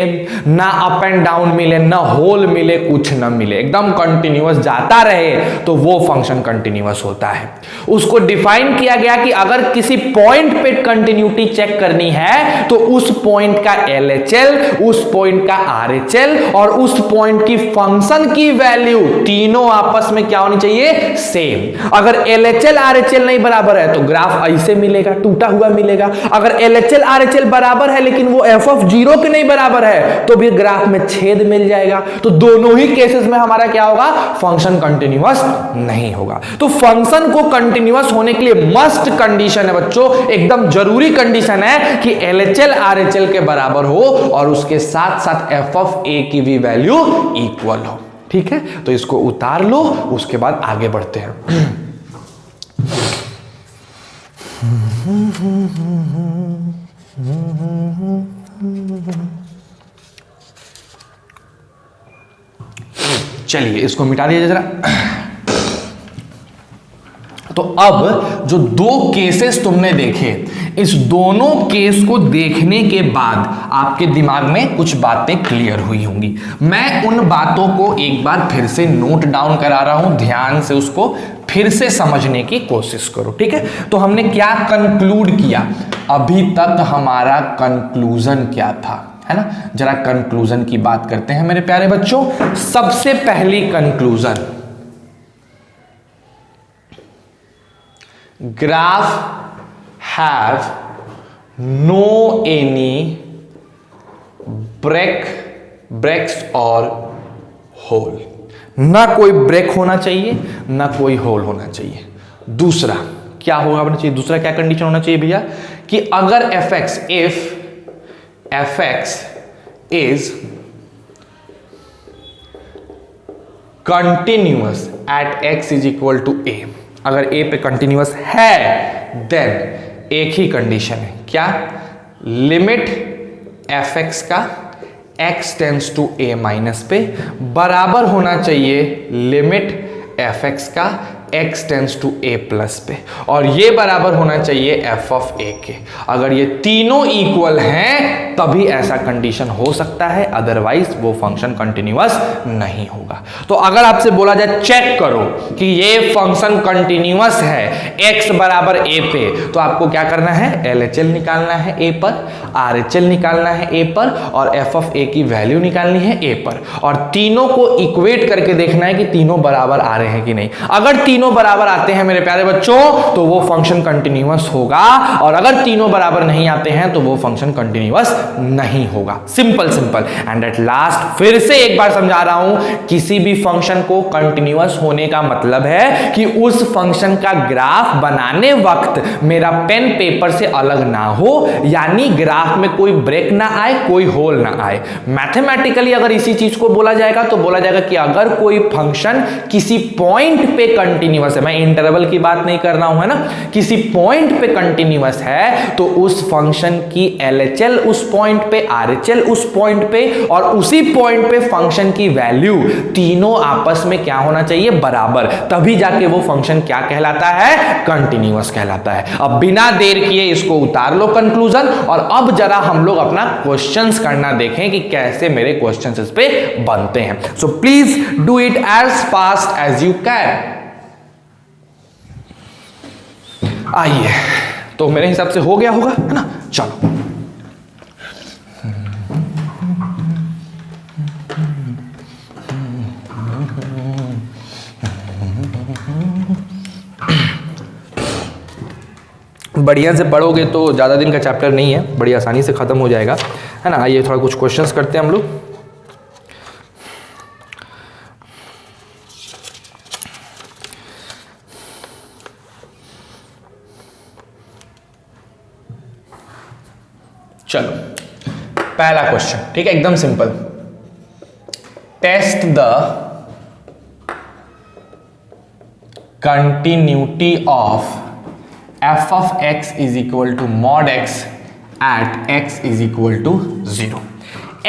ना अप एंड डाउन मिले, ना होल मिले, कुछ ना मिले, एकदम कंटिन्यूअस जाता रहे, तो वो फंक्शन कंटिन्यूअस होता है। उसको डिफाइन किया गया कि अगर किसी पॉइंट पे कंटिन्यूटी चेक करनी है तो उस पॉइंट का LHL, उस पॉइंट का RHL और उस पॉइंट की फंक्शन की वैल्यू तीनों आपस में क्या होनी चाहिए, सेम। अगर LHL RHL नहीं बराबर है तो ग्राफ ऐसे मिलेगा, टूटा हुआ मिलेगा। अगर LHL RHL बराबर है लेकिन वो f(0) के नहीं बराबर है तो भी ग्राफ में छेद मिल जाएगा। तो दोनों ही केसेस में हमारा क्या होगा, फंक्शन कंटिन्यूअस नहीं होगा। तो फंक्शन को कंटिन्यूअस होने के लिए मस्ट कंडीशन है बच्चों, एकदम जरूरी कंडीशन है कि LHL RHL के बराबर हो और उसके साथ साथ f(a) की भी वैल्यू इक्वल हो। ठीक है, तो इसको उतार लो, उसके बाद आगे बढ़ते हैं। चलिए इसको मिटा दीजिए जरा। तो अब जो दो केसेस तुमने देखे, इस दोनों केस को देखने के बाद आपके दिमाग में कुछ बातें क्लियर हुई होंगी। मैं उन बातों को एक बार फिर से नोट डाउन करा रहा हूं, ध्यान से उसको फिर से समझने की कोशिश करो। ठीक है, तो हमने क्या कंक्लूड किया, अभी तक हमारा कंक्लूजन क्या था, है ना। जरा कंक्लूजन की बात करते हैं मेरे प्यारे बच्चों। सबसे पहली conclusion, graph have no any breaks और होल, ना कोई ब्रेक होना चाहिए ना कोई होल होना चाहिए। दूसरा क्या होना चाहिए, दूसरा क्या कंडीशन होना चाहिए भैया, कि अगर if fx is continuous at x is equal to a, अगर a पे कंटिन्यूअस है देन एक ही कंडीशन है, क्या, लिमिट fx का x tends to a minus पे बराबर होना चाहिए लिमिट fx का x tends to a plus पे, और ये बराबर होना चाहिए f(a) के। अगर ये तीनों इक्वल हैं तभी ऐसा कंडीशन हो सकता है, अदरवाइज वो फंक्शन कंटिन्यूअस नहीं होगा। तो अगर आपसे बोला जाए चेक करो कि ये फंक्शन कंटिन्यूअस है x बराबर a पे, तो आपको क्या करना है, LHL निकालना है a पर, RHL निकालना है a पर, और f(a) की वैल्यू निकालनी है a पर, और तीनों को इक्वेट करके देखना है कि तीनों बराबर आ रहे हैं कि नहीं। अगर तीनों बराबर आते हैं मेरे प्यारे बच्चों तो वो फंक्शन कंटिन्यूअस होगा, और अगर तीनों बराबर नहीं आते हैं तो वो फंक्शन कंटिन्यूअस नहीं होगा। Simple simple. And at last फिर से एक बार समझा रहा हूं, किसी भी फंक्शन को कंटिन्यूअस होने का मतलब है कि उस फंक्शन का ग्राफ बनाने वक्त मेरा पेन पेपर से अलग ना हो, यानी ग्राफ में कोई ब्रेक ना आए, कोई होल ना आए। मैथमेटिकली अगर इसी चीज को बोला जाएगा तो बोला जाएगा कि अगर कोई फंक्शन किसी पॉइंट पे कंटिन्यूअस है, मैं इंटरवल की बात नहीं कर रहा हूं, है ना, किसी पॉइंट पे कंटिन्यूअस है तो उस फंक्शन की LHL उस पॉइंट पे, RHL उस पॉइंट पे, और उसी पॉइंट पे फंक्शन की वैल्यू तीनों आपस में क्या होना चाहिए, बराबर, तभी जाके वो फंक्शन क्या कहलाता है, कंटिन्यूअस कहलाता है। अब बिना देर किए इसको उतार लो कंक्लूजन, और अब जरा हम लोग अपना क्वेश्चंस करना देखें कि कैसे मेरे क्वेश्चंस इस पे बनते हैं। So please do it as fast as you can. आइए, तो मेरे हिसाब से हो गया होगा, है ना। चलो बढ़िया से पढ़ोगे तो ज़्यादा दिन का चैप्टर नहीं है, बड़ी आसानी से ख़त्म हो जाएगा, है ना। आइए थोड़ा कुछ क्वेश्चंस करते हैं हम लोग। चलो पहला क्वेश्चन, ठीक है, एकदम simple. Test the continuity of f of x is equal to mod x at x is equal to 0।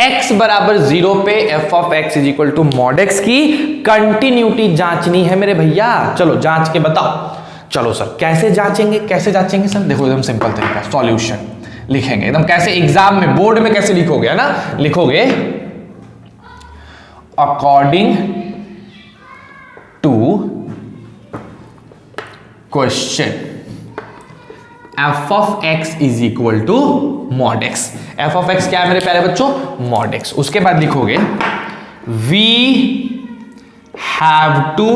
x बराबर 0 पे f of x is equal to mod x की कंटिन्यूटी जांचनी है मेरे भैया। चलो जांच के बताओ। चलो सर कैसे जांचेंगे, कैसे जांचेंगे सर? देखो एकदम सिंपल तरीका, सॉल्यूशन लिखेंगे एकदम कैसे, एग्जाम में बोर्ड में कैसे लिखोगे, है ना? लिखोगे according to question f of x is equal to mod x। f of x क्या है मेरे प्यारे बच्चों? Mod x। उसके बाद लिखोगे we have to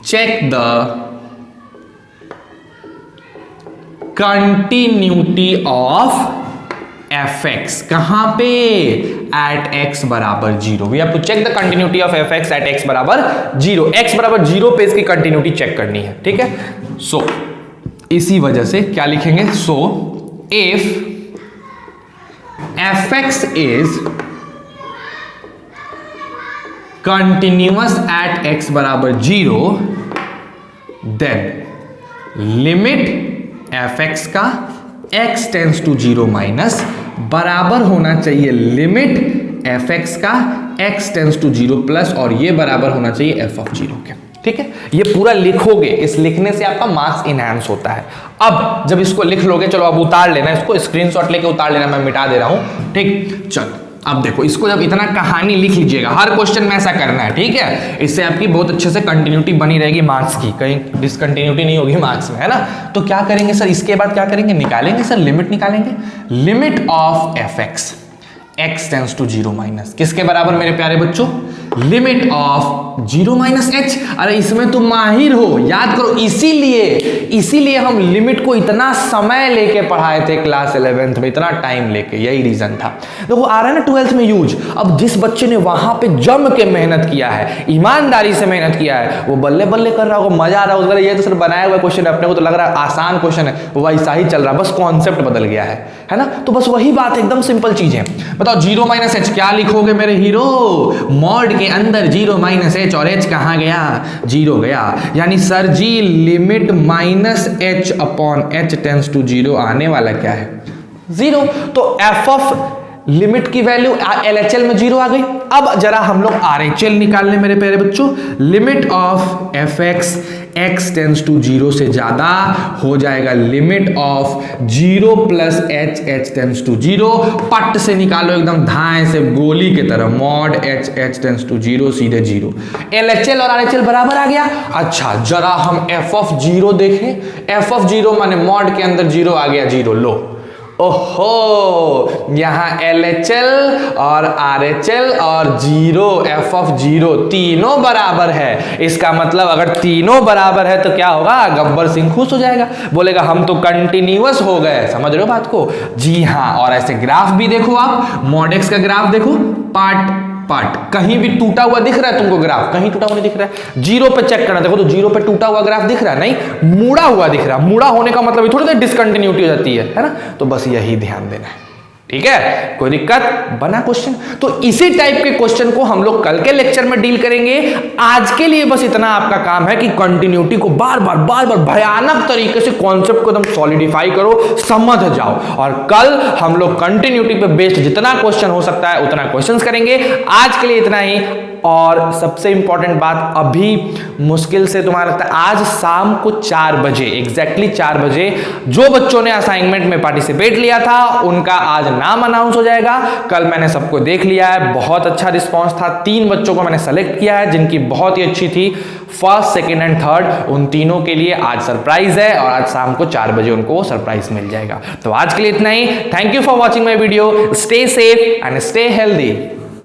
check the continuity of fx। कहां पे? at x बराबर 0। We have to check the continuity of fx at x बराबर 0। x बराबर 0 पे इसकी कंटिन्यूटी चेक करनी है, ठीक है? सो इसी वजह से क्या लिखेंगे? So if fx is continuous at x बराबर 0 देन लिमिट fx का x टेंस टू 0 माइनस बराबर होना चाहिए लिमिट fx का x टेंस टू 0 प्लस, और ये बराबर होना चाहिए f ऑफ 0 के। ठीक है, ये पूरा लिखोगे, इस लिखने से आपका मार्क्स इनहैंस होता है। अब जब इसको लिख लोगे, चलो अब उतार लेना, इसको स्क्रीनशॉट लेके उतार लेना, मैं मिटा दे रहा हूं। ठीक, चलो अब देखो, इसको जब इतना कहानी लिख लीजिएगा, हर क्वेश्चन में ऐसा करना है, ठीक है? इससे आपकी बहुत अच्छे से कंटिन्यूटी बनी रहेगी मार्क्स की, कहीं डिसकंटिन्यूटी नहीं होगी मार्क्स में, है ना? तो क्या करेंगे सर, इसके बाद क्या करेंगे? निकालेंगे सर, लिमिट निकालेंगे। Limit of fx x tends to 0 minus किसके बराबर मेरे प्यारे बच्चों? Limit of 0 minus h। अरे इसमें तुम माहिर हो, याद करो, इसीलिए हम लिमिट को इतना समय लेके पढ़ाए थे क्लास 11th में, इतना टाइम लेके, यही रीजन था। देखो आ रहा है ना 12th में यूज। अब जिस बच्चे ने वहां पे जम के मेहनत किया है, ईमानदारी से मेहनत किया है, वो बल्ले बल्ले कर रहा होगा, मजा आ रहा होगा। ये तो सर बनाया हुआ क्वेश्चन है, अपने को तो लग रहा है आसान क्वेश्चन है, वो वैसा ही चल रहा है, बस कॉन्सेप्ट बदल गया है ना? तो बस वही बात, एकदम सिंपल चीज है। बताओ 0 माइनस h क्या लिखोगे मेरे हीरो? मॉड के अंदर 0 माइनस h, और h कहां गया? 0 गया। यानी सर जी limit minus h upon h tends to 0 आने वाला क्या है? 0। तो f ऑफ लिमिट की वैल्यू LHL में 0 आ गई। अब जरा हम लोग RHL निकाल लें मेरे प्यारे बच्चों। Limit of fx x tends to 0 से ज्यादा हो जाएगा limit of 0 plus h tends to 0। पट से निकालो एकदम धाए से गोली की तरह, मॉड h टेंस टू 0 सीधे 0। LHL और RHL बराबर आ गया। अच्छा जरा हम f ऑफ 0 देखें। f ऑफ 0 माने मॉड के अंदर 0 आ गया 0। लो ओहो, यहां LHL और RHL और 0 f ऑफ 0 तीनों बराबर है। इसका मतलब अगर तीनों बराबर है तो क्या होगा? गब्बर सिंह खुश हो जाएगा, बोलेगा हम तो कंटिन्यूअस हो गए। समझ रहे हो बात को? जी हाँ। और ऐसे ग्राफ भी देखो आप, मॉड एक्स का ग्राफ देखो, पार्ट कहीं भी टूटा हुआ दिख रहा है तुमको? ग्राफ कहीं टूटा हुआ नहीं दिख रहा है। 0 पे चेक करना, देखो तो 0 पे टूटा हुआ ग्राफ दिख रहा है? नहीं, मुड़ा हुआ दिख रहा है। मुड़ा होने का मतलब थोड़ी देर डिसकंटिन्यूटी हो जाती है ना? तो बस यही ध्यान देना है, ठीक है? कोई दिक्कत? बना क्वेश्चन? तो इसी टाइप के क्वेश्चन को हम लोग कल के लेक्चर में डील करेंगे। आज के लिए बस इतना आपका काम है कि कंटिन्यूटी को बार बार भयानक तरीके से कॉन्सेप्ट को एकदम सॉलिडिफाई करो, समझ जाओ। और कल हम लोग कंटिन्यूटी पे बेस्ड जितना क्वेश्चन हो सकता है उतना क्वेश्चंस करेंगे। आज के लिए इतना ही। और सबसे इंपॉर्टेंट बात, अभी मुश्किल से तुम्हारा लगता है आज शाम को 4 बजे, एग्जैक्टली 4 बजे, जो बच्चों ने असाइनमेंट में पार्टिसिपेट लिया था उनका आज नाम अनाउंस हो जाएगा। कल मैंने सबको देख लिया है, बहुत अच्छा रिस्पांस था। 3 बच्चों को मैंने सेलेक्ट किया है जिनकी बहुत ही अच्छी थी, फर्स्ट, सेकेंड एंड थर्ड। उन तीनों के लिए आज सरप्राइज है और आज शाम को 4 बजे उनको सरप्राइज मिल जाएगा। तो आज के लिए इतना ही। Thank you for watching my video. Stay safe and stay healthy.